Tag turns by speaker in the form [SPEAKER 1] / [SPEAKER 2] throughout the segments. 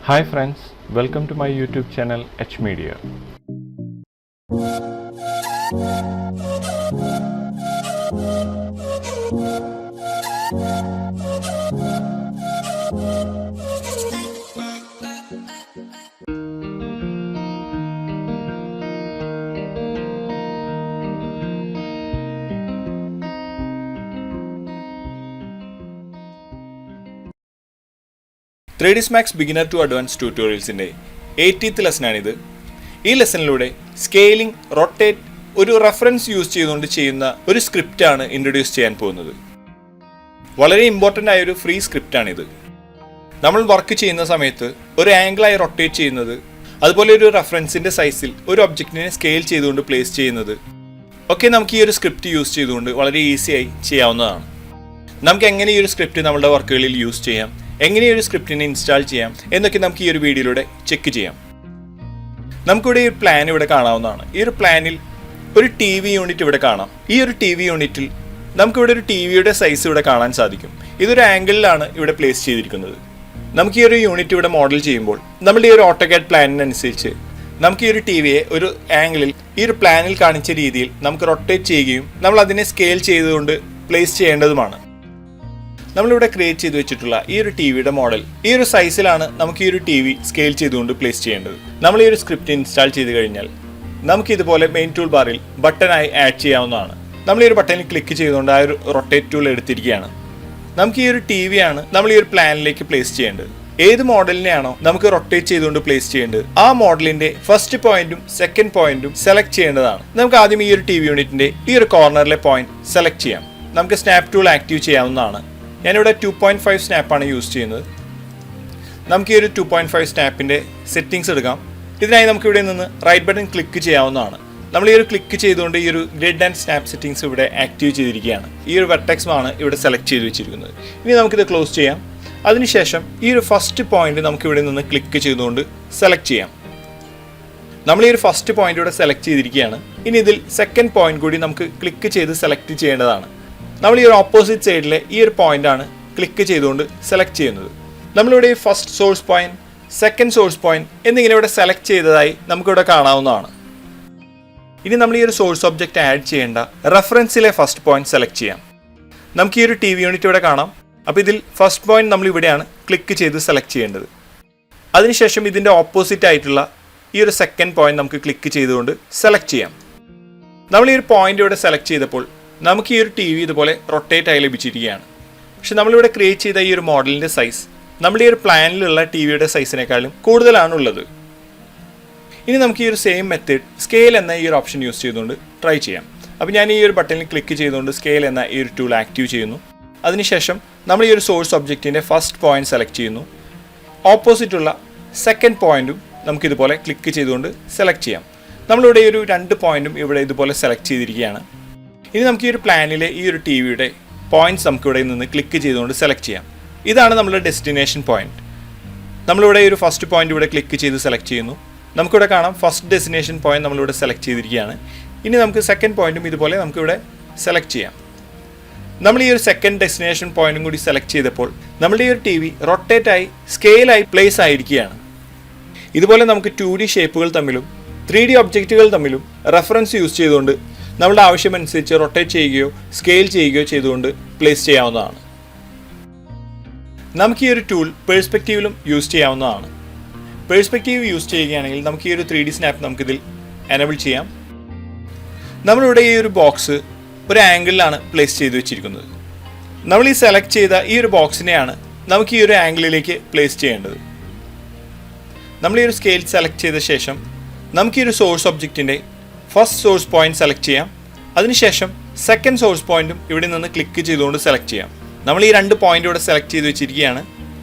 [SPEAKER 1] Hi friends, welcome to my YouTube channel H Media.
[SPEAKER 2] Three D Max beginner to advance ട്യൂട്ടോറിയൽസിൻ്റെ 80th ലെസനാണിത്. ഈ ലെസണിലൂടെ scaling, rotate, ഒരു reference use ചെയ്തുകൊണ്ട് ചെയ്യുന്ന ഒരു സ്ക്രിപ്റ്റാണ് ഇൻട്രൊഡ്യൂസ് ചെയ്യാൻ പോകുന്നത്. വളരെ ഇമ്പോർട്ടൻ്റ് ആയൊരു ഫ്രീ സ്ക്രിപ്റ്റാണിത്. നമ്മൾ വർക്ക് ചെയ്യുന്ന സമയത്ത് ഒരു ആംഗിളായി റൊട്ടേറ്റ് ചെയ്യുന്നത്, അതുപോലെ ഒരു റെഫറൻസിൻ്റെ സൈസിൽ ഒരു ഒബ്ജക്റ്റിനെ സ്കെയിൽ ചെയ്തുകൊണ്ട് പ്ലേസ് ചെയ്യുന്നത് ഒക്കെ നമുക്ക് ഈ ഒരു സ്ക്രിപ്റ്റ് യൂസ് ചെയ്തുകൊണ്ട് വളരെ ഈസിയായി ചെയ്യാവുന്നതാണ്. നമുക്ക് എങ്ങനെ ഈ ഒരു സ്ക്രിപ്റ്റ് നമ്മുടെ വർക്കുകളിൽ യൂസ് ചെയ്യാം, എങ്ങനെ ഒരു സ്ക്രിപ്റ്റിനെ ഇൻസ്റ്റാൾ ചെയ്യാം എന്നൊക്കെ നമുക്ക് ഈ ഒരു വീഡിയോയിലൂടെ ചെക്ക് ചെയ്യാം. നമുക്കിവിടെ ഈ പ്ലാൻ ഇവിടെ കാണാവുന്നതാണ്. ഈ ഒരു പ്ലാനിൽ ഒരു TV യൂണിറ്റ് ഇവിടെ കാണാം. ഈ ഒരു TV യൂണിറ്റിൽ നമുക്കിവിടെ ഒരു TVയുടെ സൈസ് ഇവിടെ കാണാൻ സാധിക്കും. ഇതൊരു ആംഗിളിലാണ് ഇവിടെ പ്ലേസ് ചെയ്തിരിക്കുന്നത്. നമുക്ക് ഈ ഒരു യൂണിറ്റ് ഇവിടെ മോഡൽ ചെയ്യുമ്പോൾ നമ്മുടെ ഈ ഒരു ഓട്ടോകാഡ് പ്ലാനിനനുസരിച്ച് നമുക്ക് ഈ ഒരു TVയെ ഒരു ആംഗിളിൽ ഈ ഒരു പ്ലാനിൽ കാണിച്ച രീതിയിൽ നമുക്ക് റൊട്ടേറ്റ് ചെയ്യുകയും നമ്മൾ അതിനെ സ്കെയിൽ ചെയ്തുകൊണ്ട് പ്ലേസ് ചെയ്യേണ്ടതുമാണ്. നമ്മളിവിടെ ക്രിയേറ്റ് ചെയ്ത് വെച്ചിട്ടുള്ള ഈ ഒരു TVയുടെ മോഡൽ ഈ ഒരു സൈസിലാണ് നമുക്ക് ഈ ഒരു TV സ്കെയിൽ ചെയ്തുകൊണ്ട് പ്ലേസ് ചെയ്യേണ്ടത്. നമ്മൾ ഈ ഒരു സ്ക്രിപ്റ്റ് ഇൻസ്റ്റാൾ ചെയ്ത് കഴിഞ്ഞാൽ നമുക്ക് ഇതുപോലെ മെയിൻ ടൂൾ ബാറിൽ ബട്ടണായി ആഡ് ചെയ്യാവുന്നതാണ്. നമ്മൾ ഈ ഒരു ബട്ടണിൽ ക്ലിക്ക് ചെയ്തുകൊണ്ട് ആ ഒരു റൊട്ടേറ്റ് ടൂൾ എടുത്തിരിക്കുകയാണ്. നമുക്ക് ഈ ഒരു TV ആണ് നമ്മൾ ഈ ഒരു പ്ലാനിലേക്ക് പ്ലേസ് ചെയ്യേണ്ടത്. ഏത് മോഡലിനെയാണോ നമുക്ക് റൊട്ടേറ്റ് ചെയ്തുകൊണ്ട് പ്ലേസ് ചെയ്യേണ്ടത് ആ മോഡലിന്റെ ഫസ്റ്റ് പോയിന്റും സെക്കൻഡ് പോയിന്റും സെലക്ട് ചെയ്യേണ്ടതാണ്. നമുക്ക് ആദ്യം ഈ ഒരു TV യൂണിറ്റിന്റെ ഈ ഒരു കോർണറിലെ പോയിന്റ് സെലക്ട് ചെയ്യാം. നമുക്ക് സ്നാപ്പ് ടൂൾ ആക്റ്റീവ് ചെയ്യാവുന്നതാണ്. ഞാനിവിടെ 2.5 സ്നാപ്പാണ് യൂസ് ചെയ്യുന്നത്. നമുക്ക് ഈ ഒരു 2.5 സ്നാപ്പിൻ്റെ സെറ്റിങ്സ് എടുക്കാം. ഇതിനായി നമുക്ക് ഇവിടെ നിന്ന് റൈറ്റ് ബട്ടൺ ക്ലിക്ക് ചെയ്യാവുന്നതാണ്. നമ്മൾ ഈ ഒരു ക്ലിക്ക് ചെയ്തുകൊണ്ട് ഈ ഒരു ഗ്രിഡ് ആൻഡ് സ്നാപ്പ് സെറ്റിങ്സ് ഇവിടെ ആക്റ്റീവ് ചെയ്തിരിക്കുകയാണ്. ഈ ഒരു വെർട്ടെക്സ് ആണ് ഇവിടെ സെലക്ട് ചെയ്ത് വെച്ചിരിക്കുന്നത്. ഇനി നമുക്കിത് ക്ലോസ് ചെയ്യാം. അതിനുശേഷം ഈ ഒരു ഫസ്റ്റ് പോയിന്റ് നമുക്ക് ഇവിടെ നിന്ന് ക്ലിക്ക് ചെയ്തുകൊണ്ട് സെലക്ട് ചെയ്യാം. നമ്മൾ ഈ ഒരു ഫസ്റ്റ് പോയിന്റ് ഇവിടെ സെലക്ട് ചെയ്തിരിക്കുകയാണ്. ഇനി ഇതിൽ സെക്കൻഡ് പോയിന്റ് കൂടി നമുക്ക് ക്ലിക്ക് ചെയ്ത് സെലക്ട് ചെയ്യേണ്ടതാണ്. നമ്മൾ ഈ ഒരു ഓപ്പോസിറ്റ് സൈഡിലെ ഈ ഒരു പോയിന്റാണ് ക്ലിക്ക് ചെയ്തുകൊണ്ട് സെലക്ട് ചെയ്യുന്നത്. നമ്മളിവിടെ ഈ first source point, second source point എന്നിങ്ങനെ ഇവിടെ സെലക്ട് ചെയ്തതായി നമുക്കിവിടെ കാണാവുന്നതാണ്. ഇനി നമ്മൾ ഈ ഒരു സോഴ്സ് ഒബ്ജക്റ്റ് ആഡ് ചെയ്യേണ്ട റെഫറൻസിലെ ഫസ്റ്റ് പോയിന്റ് സെലക്ട് ചെയ്യാം. നമുക്ക് ഈ ഒരു TV യൂണിറ്റ് ഇവിടെ കാണാം. അപ്പോൾ ഇതിൽ ഫസ്റ്റ് പോയിന്റ് നമ്മൾ ഇവിടെയാണ് ക്ലിക്ക് ചെയ്ത് സെലക്ട് ചെയ്യേണ്ടത്. അതിനുശേഷം ഇതിൻ്റെ ഓപ്പോസിറ്റ് ആയിട്ടുള്ള ഈ ഒരു സെക്കൻഡ് പോയിന്റ് നമുക്ക് ക്ലിക്ക് ചെയ്തുകൊണ്ട് സെലക്ട് ചെയ്യാം. നമ്മൾ ഈ ഒരു പോയിന്റ് ഇവിടെ സെലക്ട് ചെയ്തപ്പോൾ നമുക്ക് ഈ ഒരു TV ഇതുപോലെ റൊട്ടേറ്റ് ആയി ലഭിച്ചിരിക്കുകയാണ്. പക്ഷെ നമ്മളിവിടെ ക്രിയേറ്റ് ചെയ്ത ഈ ഒരു മോഡലിൻ്റെ സൈസ് നമ്മുടെ ഈ ഒരു പ്ലാനിലുള്ള TVയുടെ സൈസിനേക്കാളും കൂടുതലാണുള്ളത്. ഇനി നമുക്ക് ഈ ഒരു സെയിം മെത്തേഡ് സ്കെയിൽ എന്ന ഈ ഒരു ഓപ്ഷൻ യൂസ് ചെയ്തുകൊണ്ട് ട്രൈ ചെയ്യാം. അപ്പോൾ ഞാൻ ഈ ഒരു ബട്ടണിൽ ക്ലിക്ക് ചെയ്തുകൊണ്ട് സ്കെയിൽ എന്ന ഈ ഒരു ടൂൾ ആക്റ്റീവ് ചെയ്യുന്നു. അതിനുശേഷം നമ്മൾ ഈ ഒരു സോഴ്സ് ഒബ്ജക്റ്റിൻ്റെ ഫസ്റ്റ് പോയിന്റ് സെലക്ട് ചെയ്യുന്നു. ഓപ്പോസിറ്റുള്ള സെക്കൻഡ് പോയിന്റും നമുക്കിതുപോലെ ക്ലിക്ക് ചെയ്തുകൊണ്ട് സെലക്ട് ചെയ്യാം. നമ്മളിവിടെ ഈ ഒരു 2 പോയിന്റും ഇവിടെ ഇതുപോലെ സെലക്ട് ചെയ്തിരിക്കുകയാണ്. ഇനി നമുക്ക് ഈ ഒരു പ്ലാനിലെ ഈ ഒരു TVയുടെ പോയിന്റ്സ് നമുക്കിവിടെ നിന്ന് ക്ലിക്ക് ചെയ്തുകൊണ്ട് സെലക്ട് ചെയ്യാം. ഇതാണ് നമ്മുടെ ഡെസ്റ്റിനേഷൻ പോയിന്റ്. നമ്മളിവിടെ ഒരു ഫസ്റ്റ് പോയിന്റ് ഇവിടെ ക്ലിക്ക് ചെയ്ത് സെലക്ട് ചെയ്യുന്നു. നമുക്കിവിടെ കാണാം ഫസ്റ്റ് ഡെസ്റ്റിനേഷൻ പോയിന്റ് നമ്മളിവിടെ സെലക്ട് ചെയ്തിരിക്കുകയാണ്. ഇനി നമുക്ക് സെക്കൻഡ് പോയിന്റും ഇതുപോലെ നമുക്കിവിടെ സെലക്ട് ചെയ്യാം. നമ്മൾ ഈ ഒരു സെക്കൻഡ് ഡെസ്റ്റിനേഷൻ പോയിന്റും കൂടി സെലക്ട് ചെയ്തപ്പോൾ നമ്മുടെ ഈ ഒരു TV റൊട്ടേറ്റായി സ്കെയിലായി പ്ലേസ് ആയിരിക്കുകയാണ്. ഇതുപോലെ നമുക്ക് 2D ഷേപ്പുകൾ തമ്മിലും 3D ഒബ്ജക്റ്റുകൾ തമ്മിലും റെഫറൻസ് യൂസ് ചെയ്തുകൊണ്ട് നമ്മുടെ ആവശ്യമനുസരിച്ച് റൊട്ടേറ്റ് ചെയ്യുകയോ സ്കെയിൽ ചെയ്യുകയോ ചെയ്തുകൊണ്ട് പ്ലേസ് ചെയ്യാവുന്നതാണ്. നമുക്ക് ഈ ഒരു ടൂൾ പേഴ്സ്പെക്റ്റീവിലും യൂസ് ചെയ്യാവുന്നതാണ്. പേഴ്സ്പെക്റ്റീവ് യൂസ് ചെയ്യുകയാണെങ്കിൽ നമുക്ക് ഈ ഒരു 3D സ്നാപ്പ് നമുക്കിതിൽ എനേബിൾ ചെയ്യാം. നമ്മളിവിടെ ഈ ഒരു ബോക്സ് ഒരു ആംഗിളിലാണ് പ്ലേസ് ചെയ്ത് വെച്ചിരിക്കുന്നത്. നമ്മൾ ഈ സെലക്ട് ചെയ്ത ഈ ഒരു ബോക്സിനെയാണ് നമുക്ക് ഈ ഒരു ആംഗിളിലേക്ക് പ്ലേസ് ചെയ്യേണ്ടത്. നമ്മൾ ഈ ഒരു സ്കെയിൽ സെലക്ട് ചെയ്ത ശേഷം നമുക്ക് ഈ ഒരു സോഴ്സ് ഒബ്ജക്റ്റിൻ്റെ ഫസ്റ്റ് സോഴ്സ് പോയിന്റ് സെലക്ട് ചെയ്യാം. അതിനുശേഷം സെക്കൻഡ് സോഴ്സ് പോയിന്റും ഇവിടെ നിന്ന് ക്ലിക്ക് ചെയ്തുകൊണ്ട് സെലക്ട് ചെയ്യാം. നമ്മൾ ഈ 2 പോയിന്റ് ഇവിടെ സെലക്ട് ചെയ്ത് വെച്ചിരിക്കുകയാണ്.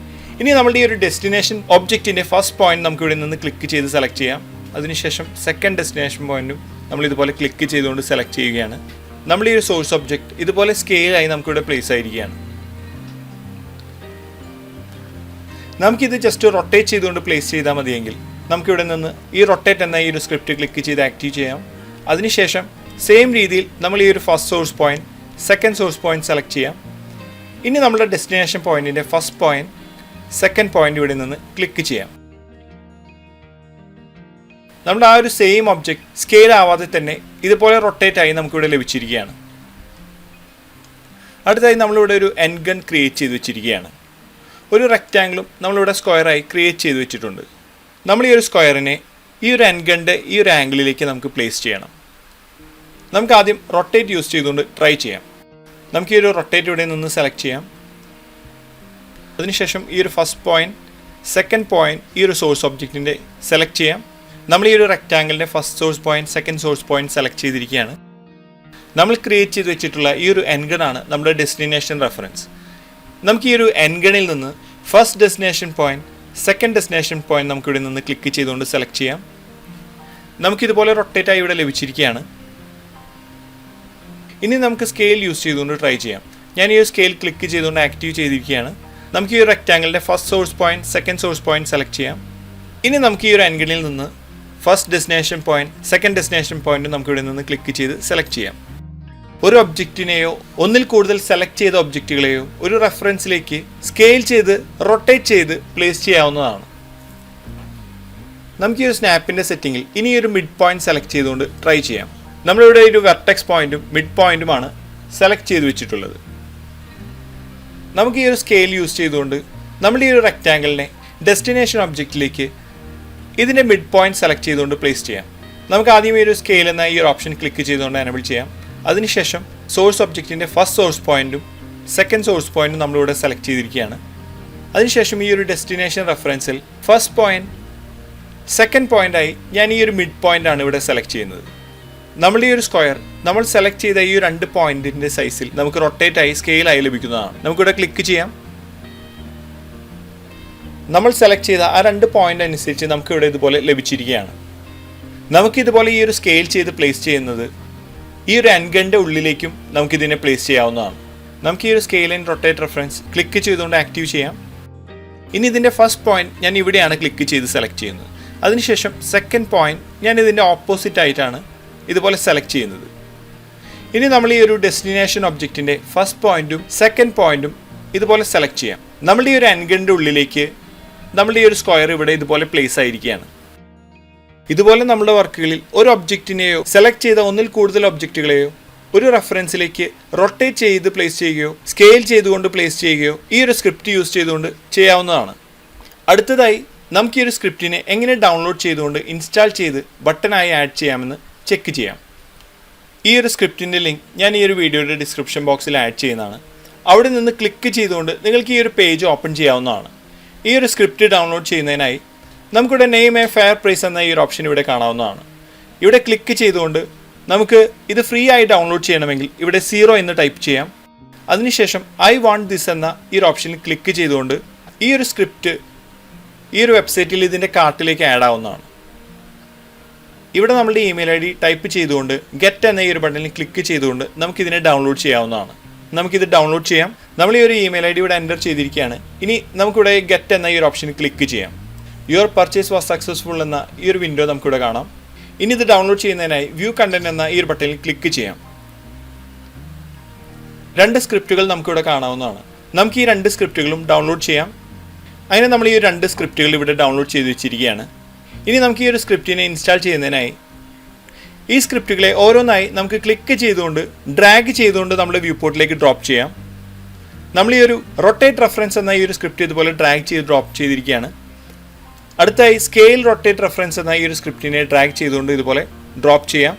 [SPEAKER 2] ഇനി നമ്മുടെ ഈ ഒരു ഡെസ്റ്റിനേഷൻ ഒബ്ജക്റ്റിൻ്റെ ഫസ്റ്റ് പോയിന്റ് നമുക്ക് ഇവിടെ നിന്ന് ക്ലിക്ക് ചെയ്ത് സെലക്ട് ചെയ്യാം. അതിനുശേഷം സെക്കൻഡ് ഡെസ്റ്റിനേഷൻ പോയിന്റും നമ്മൾ ഇതുപോലെ ക്ലിക്ക് ചെയ്തുകൊണ്ട് സെലക്ട് ചെയ്യുകയാണ്. നമ്മൾ ഈ ഒരു സോഴ്സ് ഒബ്ജക്റ്റ് ഇതുപോലെ സ്കെയിലായി നമുക്കിവിടെ പ്ലേസ് ആയിരിക്കുകയാണ്. നമുക്കിത് ജസ്റ്റ് റൊട്ടേറ്റ് ചെയ്തുകൊണ്ട് പ്ലേസ് ചെയ്താൽ മതിയെങ്കിൽ നമുക്കിവിടെ നിന്ന് ഈ റൊട്ടേറ്റ് എന്ന ഈ ഒരു സ്ക്രിപ്റ്റ് ക്ലിക്ക് ചെയ്ത് ആക്റ്റീവ് ചെയ്യാം. അതിനുശേഷം സെയിം രീതിയിൽ നമ്മൾ ഈ ഒരു first source point, second source point select ചെയ്യാം. ഇനി നമ്മുടെ ഡെസ്റ്റിനേഷൻ പോയിന്റിൻ്റെ ഫസ്റ്റ് പോയിന്റ്, സെക്കൻഡ് പോയിന്റ് ഇവിടെ നിന്ന് ക്ലിക്ക് ചെയ്യാം. നമ്മുടെ ആ ഒരു സെയിം ഒബ്ജക്റ്റ് സ്കെയിൽ ആവാതെ തന്നെ ഇതുപോലെ റൊട്ടേറ്റ് ആയി നമുക്കിവിടെ ലഭിച്ചിരിക്കുകയാണ്. അടുത്തായി നമ്മളിവിടെ ഒരു എൻഡ് ഗൺ ക്രിയേറ്റ് ചെയ്ത് വെച്ചിരിക്കുകയാണ്. ഒരു റെക്റ്റാങ്കിളും നമ്മളിവിടെ സ്ക്വയറായി ക്രിയേറ്റ് ചെയ്ത് വെച്ചിട്ടുണ്ട്. നമ്മൾ ഈ ഒരു സ്ക്വയറിനെ ഈ ഒരു എൻഡ് ഗണ്ണിൻ്റെ ഈ ഒരു ആംഗിളിലേക്ക് നമുക്ക് പ്ലേസ് ചെയ്യണം. നമുക്ക് ആദ്യം റൊട്ടേറ്റ് യൂസ് ചെയ്തുകൊണ്ട് ട്രൈ ചെയ്യാം. നമുക്ക് ഈ ഒരു റൊട്ടേറ്റ് ഇവിടെ നിന്ന് സെലക്ട് ചെയ്യാം. അതിനുശേഷം ഈ ഒരു ഫസ്റ്റ് പോയിന്റ്, സെക്കൻഡ് പോയിന്റ് ഈ ഒരു സോഴ്സ് ഒബ്ജക്റ്റിൻ്റെ സെലക്ട് ചെയ്യാം. നമ്മൾ ഈ ഒരു റെക്റ്റാങ്കിളിൻ്റെ first source point, second source point select ചെയ്തിരിക്കുകയാണ്. നമ്മൾ ക്രിയേറ്റ് ചെയ്ത് വെച്ചിട്ടുള്ള ഈ ഒരു എൻഗണാണ് നമ്മുടെ ഡെസ്റ്റിനേഷൻ റെഫറൻസ്. നമുക്ക് ഈ ഒരു എൻഗണിൽ നിന്ന് first destination point, second destination point നമുക്കിവിടെ നിന്ന് ക്ലിക്ക് ചെയ്തുകൊണ്ട് സെലക്ട് ചെയ്യാം. നമുക്കിതുപോലെ റൊട്ടേറ്റ് ആയി ഇവിടെ ലഭിച്ചിരിക്കുകയാണ്. ഇനി നമുക്ക് സ്കെയിൽ യൂസ് ചെയ്തുകൊണ്ട് ട്രൈ ചെയ്യാം. ഞാൻ ഈ ഒരു സ്കെയിൽ ക്ലിക്ക് ചെയ്തുകൊണ്ട് ആക്റ്റീവ് ചെയ്തിരിക്കുകയാണ്. നമുക്ക് ഈ ഒരു റെക്റ്റാങ്കിളിൻ്റെ first source point, second source point select ചെയ്യാം. ഇനി നമുക്ക് ഈ ഒരു എൻഗണിൽ നിന്ന് first destination point, second destination point നമുക്കിവിടെ നിന്ന് ക്ലിക്ക് ചെയ്ത് സെലക്ട് ചെയ്യാം. ഒരു ഒബ്ജക്റ്റിനെയോ ഒന്നിൽ കൂടുതൽ സെലക്ട് ചെയ്ത ഒബ്ജക്റ്റുകളെയോ ഒരു റെഫറൻസിലേക്ക് സ്കെയിൽ ചെയ്ത് റൊട്ടേറ്റ് ചെയ്ത് പ്ലേസ് ചെയ്യാവുന്നതാണ്. നമുക്ക് ഈ ഒരു സ്നാപ്പിൻ്റെ സെറ്റിങ്ങിൽ ഇനി ഒരു മിഡ് പോയിന്റ് സെലക്ട് ചെയ്തുകൊണ്ട് ട്രൈ ചെയ്യാം. നമ്മളിവിടെ ഒരു വെർട്ടെക്സ് പോയിന്റും മിഡ് പോയിന്റുമാണ് സെലക്ട് ചെയ്ത് വെച്ചിട്ടുള്ളത്. നമുക്ക് ഈ ഒരു സ്കെയിൽ യൂസ് ചെയ്തുകൊണ്ട് നമ്മൾ ഈ ഒരു റെക്റ്റാങ്കിളിനെ ഡെസ്റ്റിനേഷൻ ഒബ്ജക്റ്റിലേക്ക് ഇതിൻ്റെ മിഡ് പോയിന്റ് സെലക്ട് ചെയ്തുകൊണ്ട് പ്ലേസ് ചെയ്യാം. നമുക്ക് ആദ്യം ഈ ഒരു സ്കെയിൽ എന്ന ഈ ഒരു ഓപ്ഷൻ ക്ലിക്ക് ചെയ്തുകൊണ്ട് എനേബിൾ ചെയ്യാം. അതിനുശേഷം സോഴ്സ് ഒബ്ജക്റ്റിൻ്റെ ഫസ്റ്റ് സോഴ്സ് പോയിന്റും സെക്കൻഡ് സോഴ്സ് പോയിന്റും നമ്മളിവിടെ സെലക്ട് ചെയ്തിരിക്കുകയാണ്. അതിനുശേഷം ഈ ഒരു ഡെസ്റ്റിനേഷൻ റെഫറൻസിൽ ഫസ്റ്റ് പോയിന്റ്, സെക്കൻഡ് പോയിന്റായി ഞാൻ ഈ ഒരു മിഡ് പോയിന്റാണ് ഇവിടെ സെലക്ട് ചെയ്യുന്നത്. നമ്മൾ ഈ ഒരു സ്ക്വയർ നമ്മൾ സെലക്ട് ചെയ്ത ഈ രണ്ട് പോയിന്റിൻ്റെ സൈസിൽ നമുക്ക് റൊട്ടേറ്റ് ആയി സ്കെയിലായി ലഭിക്കുന്നതാണ്. നമുക്കിവിടെ ക്ലിക്ക് ചെയ്യാം. നമ്മൾ സെലക്ട് ചെയ്ത ആ രണ്ട് പോയിന്റ് അനുസരിച്ച് നമുക്കിവിടെ ഇതുപോലെ ലഭിച്ചിരിക്കുകയാണ്. നമുക്കിതുപോലെ ഈ ഒരു സ്കെയിൽ ചെയ്ത് പ്ലേസ് ചെയ്യുന്നത് ഈ ഒരു എൻഗണിൻ്റെ ഉള്ളിലേക്കും നമുക്കിതിനെ പ്ലേസ് ചെയ്യാവുന്നതാണ്. നമുക്ക് ഈ ഒരു scale and rotate reference click ചെയ്തുകൊണ്ട് ആക്റ്റീവ് ചെയ്യാം. ഇനി ഇതിൻ്റെ ഫസ്റ്റ് പോയിന്റ് ഞാൻ ഇവിടെയാണ് ക്ലിക്ക് ചെയ്ത് സെലക്ട് ചെയ്യുന്നത്. അതിനുശേഷം സെക്കൻഡ് പോയിന്റ് ഞാൻ ഇതിൻ്റെ ഓപ്പോസിറ്റ് ആയിട്ടാണ് ഇതുപോലെ സെലക്ട് ചെയ്യുന്നത്. ഇനി നമ്മൾ ഈ ഒരു ഡെസ്റ്റിനേഷൻ ഒബ്ജക്റ്റിൻ്റെ ഫസ്റ്റ് പോയിന്റും സെക്കൻഡ് പോയിന്റും ഇതുപോലെ സെലക്ട് ചെയ്യാം. നമ്മുടെ ഈ ഒരു എൻഗണിൻ്റെ ഉള്ളിലേക്ക് നമ്മുടെ ഈ ഒരു സ്ക്വയർ ഇവിടെ ഇതുപോലെ പ്ലേസ് ആയിരിക്കുകയാണ്. ഇതുപോലെ നമ്മുടെ വർക്കുകളിൽ ഒരു ഒബ്ജക്റ്റിനെയോ സെലക്ട് ചെയ്ത ഒന്നിൽ കൂടുതൽ ഒബ്ജക്റ്റുകളെയോ ഒരു റെഫറൻസിലേക്ക് റൊട്ടേറ്റ് ചെയ്ത് പ്ലേസ് ചെയ്യുകയോ സ്കെയിൽ ചെയ്തുകൊണ്ട് പ്ലേസ് ചെയ്യുകയോ ഈ ഒരു സ്ക്രിപ്റ്റ് യൂസ് ചെയ്തുകൊണ്ട് ചെയ്യാവുന്നതാണ്. അടുത്തതായി നമുക്ക് ഈ ഒരു സ്ക്രിപ്റ്റിനെ എങ്ങനെ ഡൗൺലോഡ് ചെയ്തുകൊണ്ട് ഇൻസ്റ്റാൾ ചെയ്ത് ബട്ടണായി ആഡ് ചെയ്യാമെന്ന് ചെക്ക് ചെയ്യാം. ഈ ഒരു സ്ക്രിപ്റ്റിൻ്റെ ലിങ്ക് ഞാൻ ഈ ഒരു വീഡിയോയുടെ ഡിസ്ക്രിപ്ഷൻ ബോക്സിൽ ആഡ് ചെയ്യുന്നതാണ്. അവിടെ നിന്ന് ക്ലിക്ക് ചെയ്തുകൊണ്ട് നിങ്ങൾക്ക് ഈ ഒരു പേജ് ഓപ്പൺ ചെയ്യാവുന്നതാണ്. ഈ ഒരു സ്ക്രിപ്റ്റ് ഡൗൺലോഡ് ചെയ്യുന്നതിനായി നമുക്കിവിടെ നെയിം എ ഫെയർ പ്രൈസ് എന്ന ഈ ഒരു ഓപ്ഷൻ ഇവിടെ കാണാവുന്നതാണ്. ഇവിടെ ക്ലിക്ക് ചെയ്തുകൊണ്ട് നമുക്ക് ഇത് ഫ്രീ ആയി ഡൗൺലോഡ് ചെയ്യണമെങ്കിൽ ഇവിടെ 0 എന്ന് ടൈപ്പ് ചെയ്യാം. അതിനുശേഷം ഐ വാണ്ട് ദിസ് എന്ന ഈ ഒരു ഓപ്ഷനിൽ ക്ലിക്ക് ചെയ്തുകൊണ്ട് ഈ ഒരു സ്ക്രിപ്റ്റ് ഈ ഒരു വെബ്സൈറ്റിൽ ഇതിൻ്റെ കാർട്ടിലേക്ക് ആഡ് ആവുന്നതാണ്. ഇവിടെ നമ്മുടെ ഇമെയിൽ ID ടൈപ്പ് ചെയ്തുകൊണ്ട് ഗെറ്റ് എന്ന ഈ ഒരു ബട്ടണിൽ ക്ലിക്ക് ചെയ്തുകൊണ്ട് നമുക്കിതിനെ ഡൗൺലോഡ് ചെയ്യാവുന്നതാണ്. നമുക്കിത് ഡൗൺലോഡ് ചെയ്യാം. നമ്മൾ ഈ ഒരു ഇമെയിൽ ID ഇവിടെ എൻ്റർ ചെയ്തിരിക്കുകയാണ്. ഇനി നമുക്കിവിടെ ഗെറ്റ് എന്ന ഈ ഒരു ഓപ്ഷനിൽ ക്ലിക്ക് ചെയ്യാം. യുവർ പർച്ചേസ് വാസ് സക്സസ്ഫുൾ എന്ന ഈ ഒരു വിൻഡോ നമുക്കിവിടെ കാണാം. ഇനി ഇത് ഡൗൺലോഡ് ചെയ്യുന്നതിനായി വ്യൂ കണ്ടന്റ് എന്ന ഈ ഒരു ബട്ടണിൽ ക്ലിക്ക് ചെയ്യാം. രണ്ട് സ്ക്രിപ്റ്റുകൾ നമുക്കിവിടെ കാണാവുന്നതാണ്. നമുക്ക് ഈ രണ്ട് സ്ക്രിപ്റ്റുകളും ഡൗൺലോഡ് ചെയ്യാം. അതിന് നമ്മൾ ഈ രണ്ട് സ്ക്രിപ്റ്റുകൾ ഇവിടെ ഡൗൺലോഡ് ചെയ്ത് വെച്ചിരിക്കുകയാണ്. ഇനി നമുക്ക് ഈ ഒരു സ്ക്രിപ്റ്റിനെ ഇൻസ്റ്റാൾ ചെയ്യുന്നതിനായി ഈ സ്ക്രിപ്റ്റുകളെ ഓരോന്നായി നമുക്ക് ക്ലിക്ക് ചെയ്തുകൊണ്ട് ഡ്രാഗ് ചെയ്തുകൊണ്ട് നമ്മുടെ വ്യൂ പോർട്ടിലേക്ക് ഡ്രോപ്പ് ചെയ്യാം. നമ്മൾ ഈ ഒരു റൊട്ടേറ്റ് റെഫറൻസ് എന്ന ഈ ഒരു സ്ക്രിപ്റ്റ് ഇതുപോലെ ഡ്രാഗ് ചെയ്ത് ഡ്രോപ്പ് ചെയ്തിരിക്കുകയാണ്. അടുത്തായി സ്കെയിൽ റൊട്ടേറ്റ് റെഫറൻസ് എന്ന ഈ ഒരു സ്ക്രിപ്റ്റിനെ ഡ്രാഗ് ചെയ്തുകൊണ്ട് ഇതുപോലെ ഡ്രോപ്പ് ചെയ്യാം.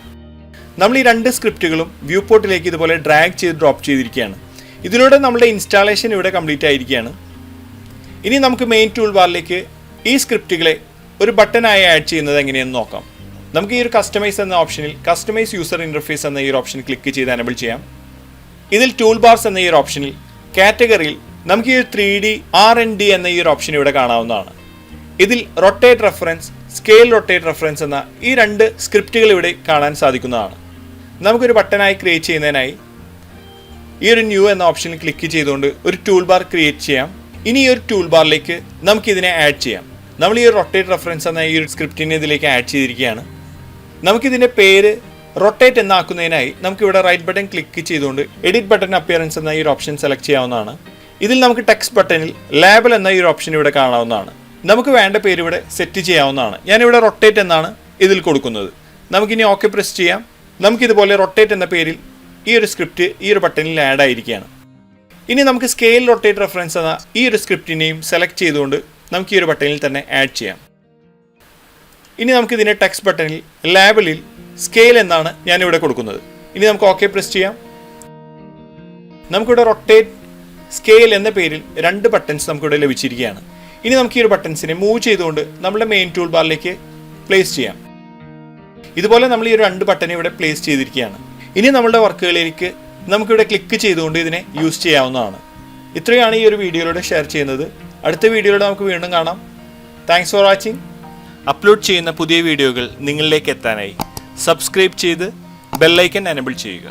[SPEAKER 2] നമ്മൾ ഈ രണ്ട് സ്ക്രിപ്റ്റുകളും വ്യൂ പോർട്ടിലേക്ക് ഇതുപോലെ ഡ്രാഗ് ചെയ്ത് ഡ്രോപ്പ് ചെയ്തിരിക്കുകയാണ്. ഇതിലൂടെ നമ്മുടെ ഇൻസ്റ്റാളേഷൻ ഇവിടെ കംപ്ലീറ്റ് ആയിരിക്കുകയാണ്. ഇനി നമുക്ക് മെയിൻ ടൂൾ ബാറിലേക്ക് ഈ സ്ക്രിപ്റ്റുകളെ ഒരു ബട്ടണായി ആഡ് ചെയ്യുന്നത് എങ്ങനെയെന്ന് നോക്കാം. നമുക്ക് ഈ ഒരു കസ്റ്റമൈസ് എന്ന ഓപ്ഷനിൽ കസ്റ്റമൈസ് യൂസർ ഇൻ്റർഫേസ് എന്ന ഈ ഒരു ഓപ്ഷൻ ക്ലിക്ക് ചെയ്ത് എനേബിൾ ചെയ്യാം. ഇതിൽ ടൂൾ ബാർസ് എന്ന ഈ ഒരു ഓപ്ഷനിൽ കാറ്റഗറിയിൽ നമുക്ക് ഈ ഒരു 3D R&D എന്ന ഈ ഒരു ഓപ്ഷൻ ഇവിടെ കാണാവുന്നതാണ്. ഇതിൽ rotate reference, scale rotate reference എന്ന ഈ രണ്ട് സ്ക്രിപ്റ്റുകൾ ഇവിടെ കാണാൻ സാധിക്കുന്നതാണ്. നമുക്കൊരു ബട്ടണായി ക്രിയേറ്റ് ചെയ്യുന്നതിനായി ഈ ഒരു ന്യൂ എന്ന ഓപ്ഷനിൽ ക്ലിക്ക് ചെയ്തുകൊണ്ട് ഒരു ടൂൾ ബാർ ക്രിയേറ്റ് ചെയ്യാം. ഇനി ഈ ഒരു ടൂൾ ബാറിലേക്ക് നമുക്കിതിനെ ആഡ് ചെയ്യാം. നമ്മൾ ഈ ഒരു റൊട്ടേറ്റ് റെഫറൻസ് എന്ന ഈ ഒരു സ്ക്രിപ്റ്റിനെ ഇതിലേക്ക് ആഡ് ചെയ്തിരിക്കുകയാണ്. നമുക്കിതിൻ്റെ പേര് റൊട്ടേറ്റ് എന്നാക്കുന്നതിനായി നമുക്കിവിടെ റൈറ്റ് ബട്ടൺ ക്ലിക്ക് ചെയ്തുകൊണ്ട് എഡിറ്റ് ബട്ടൺ അപ്പിയറൻസ് എന്ന ഈ ഒരു ഓപ്ഷൻ സെലക്ട് ചെയ്യാവുന്നതാണ്. ഇതിൽ നമുക്ക് ടെക്സ്റ്റ് ബട്ടണിൽ ലേബൽ എന്ന ഈ ഒരു ഓപ്ഷൻ ഇവിടെ കാണാവുന്നതാണ്. നമുക്ക് വേണ്ട പേര് ഇവിടെ സെറ്റ് ചെയ്യാവുന്നതാണ്. ഞാനിവിടെ റൊട്ടേറ്റ് എന്നാണ് ഇതിൽ കൊടുക്കുന്നത്. നമുക്കിനി ഓക്കെ പ്രസ് ചെയ്യാം. നമുക്കിതുപോലെ റൊട്ടേറ്റ് എന്ന പേരിൽ ഈ ഒരു സ്ക്രിപ്റ്റ് ഈ ഒരു ബട്ടണിൽ ആഡ് ആയിരിക്കുകയാണ്. ഇനി നമുക്ക് സ്കെയിൽ റൊട്ടേറ്റ് റെഫറൻസ് എന്ന ഈ ഒരു സ്ക്രിപ്റ്റിനെയും സെലക്ട് ചെയ്തുകൊണ്ട് നമുക്ക് ഈ ഒരു ബട്ടണിൽ തന്നെ ആഡ് ചെയ്യാം. ഇനി നമുക്കിതിൻ്റെ ടെക്സ്റ്റ് ബട്ടണിൽ ലേബലിൽ സ്കെയിൽ എന്നാണ് ഞാനിവിടെ കൊടുക്കുന്നത്. ഇനി നമുക്ക് ഓക്കെ പ്രസ് ചെയ്യാം. നമുക്കിവിടെ റൊട്ടേറ്റ് സ്കെയിൽ എന്ന പേരിൽ 2 ബട്ടൺസ് നമുക്കിവിടെ ലഭിച്ചിരിക്കുകയാണ്. ഇനി നമുക്ക് ഈ ഒരു ബട്ടൺസിനെ മൂവ് ചെയ്തുകൊണ്ട് നമ്മുടെ മെയിൻ ടൂൾ ബാറിലേക്ക് പ്ലേസ് ചെയ്യാം. ഇതുപോലെ നമ്മൾ ഈ ഒരു 2 ബട്ടൺ ഇവിടെ പ്ലേസ് ചെയ്തിരിക്കുകയാണ്. ഇനി നമ്മളുടെ വർക്കുകളിലേക്ക് നമുക്കിവിടെ ക്ലിക്ക് ചെയ്തുകൊണ്ട് ഇതിനെ യൂസ് ചെയ്യാവുന്നതാണ്. ഇത്രയാണ് ഈ ഒരു വീഡിയോയിലൂടെ ഷെയർ ചെയ്യുന്നത്. അടുത്ത വീഡിയോയിലൂടെ നമുക്ക് വീണ്ടും കാണാം. Thanks for watching. അപ്ലോഡ് ചെയ്യുന്ന പുതിയ വീഡിയോകൾ നിങ്ങളിലേക്ക് എത്താനായി സബ്സ്ക്രൈബ് ചെയ്ത് ബെല്ലൈക്കൺ എനേബിൾ ചെയ്യുക.